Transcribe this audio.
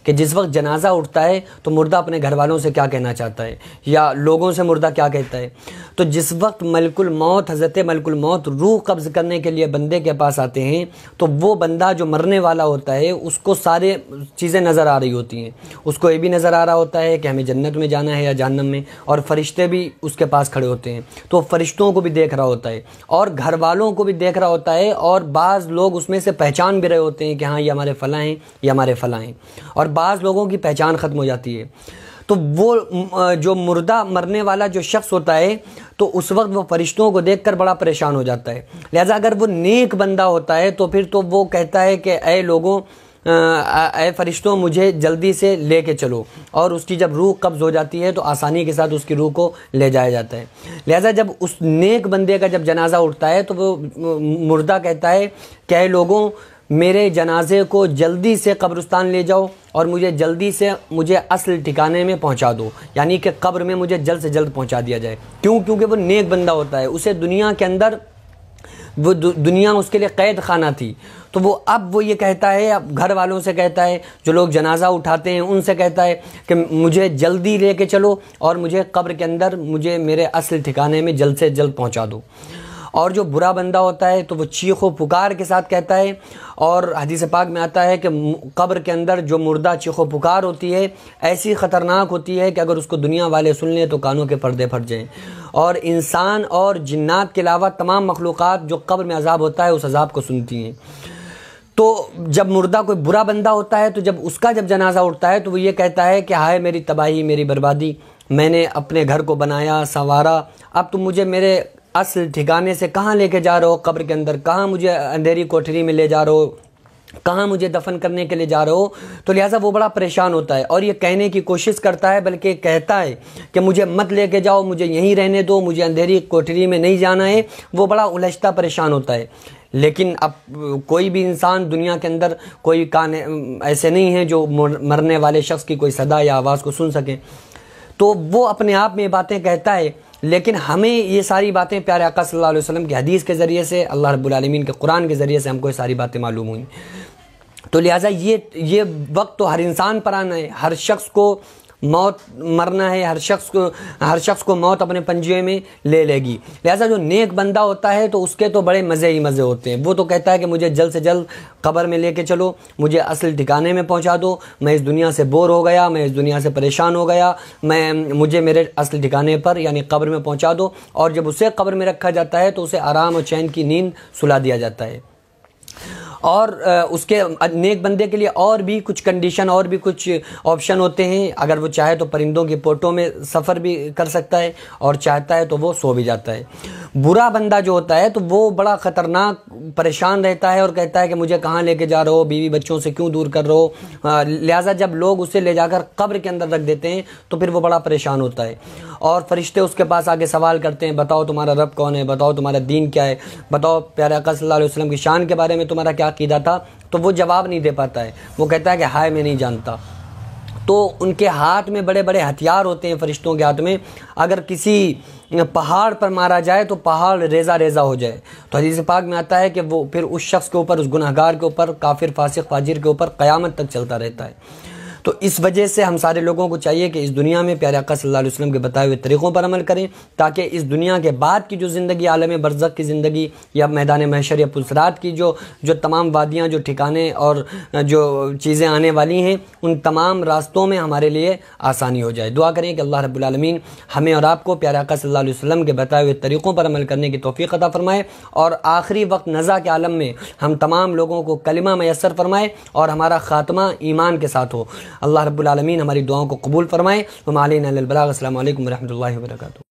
کہ جس وقت جنازہ اٹھتا ہے تو مردہ اپنے گھر والوں سے کیا کہنا چاہتا ہے یا لوگوں سے مردہ کیا کہتا ہے. تو جس وقت ملک الموت، حضرت ملک الموت روح قبض کرنے کے لیے بندے کے پاس آتے ہیں تو وہ بندہ جو مرنے والا ہوتا ہے اس کو سارے چیزیں نظر آ رہی ہوتی ہیں. اس کو یہ بھی نظر آ رہا ہوتا ہے کہ ہمیں جنت میں جانا ہے یا جہنم میں، اور فرشتے بھی اس کے پاس کھڑے ہوتے ہیں تو فرشتوں کو بھی دیکھ رہا ہوتا ہے اور گھر والوں کو بھی دیکھ رہا ہوتا ہے، اور بعض لوگ اس میں سے پہچان بھی رہے ہوتے ہیں کہ ہاں یہ ہمارے فلاں ہیں، یہ ہمارے فلاں ہیں، اور بعض لوگوں کی پہچان ختم ہو جاتی ہے. تو وہ جو مردہ مرنے والا جو شخص ہوتا ہے تو اس وقت وہ فرشتوں کو دیکھ کر بڑا پریشان ہو جاتا ہے. لہٰذا اگر وہ نیک بندہ ہوتا ہے تو پھر تو وہ کہتا ہے کہ اے لوگوں، اے فرشتوں مجھے جلدی سے لے کے چلو، اور اس کی جب روح قبض ہو جاتی ہے تو آسانی کے ساتھ اس کی روح کو لے جایا جاتا ہے. لہٰذا جب اس نیک بندے کا جب جنازہ اٹھتا ہے تو وہ مردہ کہتا ہے کہ اے لوگوں، میرے جنازے کو جلدی سے قبرستان لے جاؤ اور مجھے جلدی سے مجھے اصل ٹھکانے میں پہنچا دو، یعنی کہ قبر میں مجھے جلد سے جلد پہنچا دیا جائے. کیونکہ وہ نیک بندہ ہوتا ہے، اسے دنیا کے اندر وہ دنیا اس کے لیے قید خانہ تھی. تو وہ یہ کہتا ہے، اب گھر والوں سے کہتا ہے، جو لوگ جنازہ اٹھاتے ہیں ان سے کہتا ہے کہ مجھے جلدی لے کے چلو اور مجھے قبر کے اندر مجھے میرے اصل ٹھکانے میں جلد سے جلد پہنچا دو. اور جو برا بندہ ہوتا ہے تو وہ چیخ و پکار کے ساتھ کہتا ہے، اور حدیث پاک میں آتا ہے کہ قبر کے اندر جو مردہ چیخ و پکار ہوتی ہے ایسی خطرناک ہوتی ہے کہ اگر اس کو دنیا والے سن لیں تو کانوں کے پردے پھٹ جائیں، اور انسان اور جنات کے علاوہ تمام مخلوقات جو قبر میں عذاب ہوتا ہے اس عذاب کو سنتی ہیں. تو جب مردہ کوئی برا بندہ ہوتا ہے تو جب اس کا جب جنازہ اٹھتا ہے تو وہ یہ کہتا ہے کہ ہائے میری تباہی، میری بربادی، میں نے اپنے گھر کو بنایا سنوارا، اب تم مجھے میرے اصل ٹھکانے سے کہاں لے کے جا رہے ہو؟ قبر کے اندر کہاں مجھے اندھیری کوٹھری میں لے جا رہے ہو؟ کہاں مجھے دفن کرنے کے لیے جا رہے ہو؟ تو لہٰذا وہ بڑا پریشان ہوتا ہے اور یہ کہنے کی کوشش کرتا ہے، بلکہ کہتا ہے کہ مجھے مت لے کے جاؤ، مجھے یہیں رہنے دو، مجھے اندھیری کوٹھری میں نہیں جانا ہے. وہ بڑا الجھتا پریشان ہوتا ہے. لیکن اب کوئی بھی انسان دنیا کے اندر کوئی کان ایسے نہیں ہیں جو مرنے والے شخص کی کوئی صدا یا آواز کو سن سکیں. تو وہ اپنے آپ میں یہ باتیں کہتا ہے، لیکن ہمیں یہ ساری باتیں پیارے آقا صلی اللہ علیہ وسلم کی حدیث کے ذریعے سے، اللہ رب العالمین کے قرآن کے ذریعے سے ہم کو یہ ساری باتیں معلوم ہوئیں. تو لہٰذا یہ وقت تو ہر انسان پر آنا ہے، ہر شخص کو موت مرنا ہے، ہر شخص کو موت اپنے پنجے میں لے لے گی. لہٰذا جو نیک بندہ ہوتا ہے تو اس کے تو بڑے مزے ہی مزے ہوتے ہیں. وہ تو کہتا ہے کہ مجھے جلد سے جلد قبر میں لے کے چلو، مجھے اصل ٹھکانے میں پہنچا دو، میں اس دنیا سے بور ہو گیا، میں اس دنیا سے پریشان ہو گیا، مجھے میرے اصل ٹھکانے پر یعنی قبر میں پہنچا دو. اور جب اسے قبر میں رکھا جاتا ہے تو اسے آرام اور چین کی نیند سلا دیا جاتا ہے. اور اس کے نیک بندے کے لیے اور بھی کچھ کنڈیشن اور بھی کچھ آپشن ہوتے ہیں. اگر وہ چاہے تو پرندوں کی پوٹوں میں سفر بھی کر سکتا ہے، اور چاہتا ہے تو وہ سو بھی جاتا ہے. برا بندہ جو ہوتا ہے تو وہ بڑا خطرناک پریشان رہتا ہے اور کہتا ہے کہ مجھے کہاں لے کے جا رہے ہو، بیوی بچوں سے کیوں دور کر رہے ہو. لہٰذا جب لوگ اسے لے جا کر قبر کے اندر رکھ دیتے ہیں تو پھر وہ بڑا پریشان ہوتا ہے، اور فرشتے اس کے پاس آگے سوال کرتے ہیں، بتاؤ تمہارا رب کون ہے، بتاؤ تمہارا دین کیا ہے، بتاؤ پیارے آقا صلی اللہ علیہ وسلم کی شان کے بارے میں تمہارا کیا عقیدہ تھا. تو وہ جواب نہیں دے پاتا ہے، وہ کہتا ہے کہ ہائے میں نہیں جانتا. تو ان کے ہاتھ میں بڑے بڑے ہتھیار ہوتے ہیں فرشتوں کے ہاتھ میں. اگر کسی پہاڑ پر مارا جائے تو پہاڑ ریزہ ریزہ ہو جائے. تو حدیث پاک میں آتا ہے کہ وہ پھر اس شخص کے اوپر، اس گناہگار کے اوپر، کافر فاسق فاجر کے اوپر قیامت تک چلتا رہتا ہے. تو اس وجہ سے ہم سارے لوگوں کو چاہیے کہ اس دنیا میں پیارے آقا صلی اللہ علیہ وسلم کے بتائے ہوئے طریقوں پر عمل کریں، تاکہ اس دنیا کے بعد کی جو زندگی، عالم برزخ کی زندگی یا میدان محشر یا پلسرات کی جو تمام وادیاں، جو ٹھکانے اور جو چیزیں آنے والی ہیں، ان تمام راستوں میں ہمارے لیے آسانی ہو جائے. دعا کریں کہ اللہ رب العالمین ہمیں اور آپ کو پیارے آقا صلی اللہ علیہ وسلم کے بتائے ہوئے طریقوں پر عمل کرنے کی توفیق عطا فرمائے، اور آخری وقت نزا کے عالم میں ہم تمام لوگوں کو کلمہ میسر فرمائے اور ہمارا خاتمہ ایمان کے ساتھ ہو. اللہ رب العالمین ہماری دعاؤں کو قبول فرمائے. وما علینا الا البلاغ. السلام علیکم ورحمۃ اللہ وبرکاتہ.